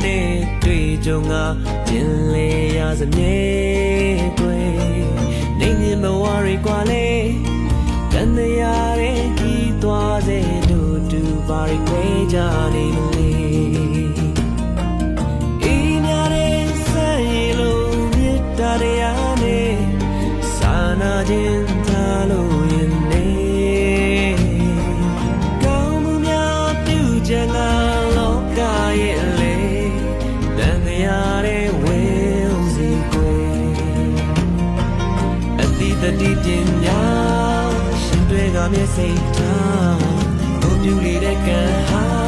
နေတွေ့ကြုံငါကျင်လေရစမြဲတွေ့နေမြင်ဘဝတွေကွာလေတန်တရားရဲ့ကြီးသွားစေတို့တူပါရီခွဲကြနေလေအေးများတဲ့ဆန်းရည်လို့မြတ်တရားနဲ့စာနာခြင်းထားလို့ရင်နေကောင်းမှုများပြုကြလာလောကရဲ့လေတန်တရားရဲ့ဝေစီကွယ်အတိတတိပညာရှင်တွေကမျက်စိထားဘုံပြူလေးတဲ့ကံဟာ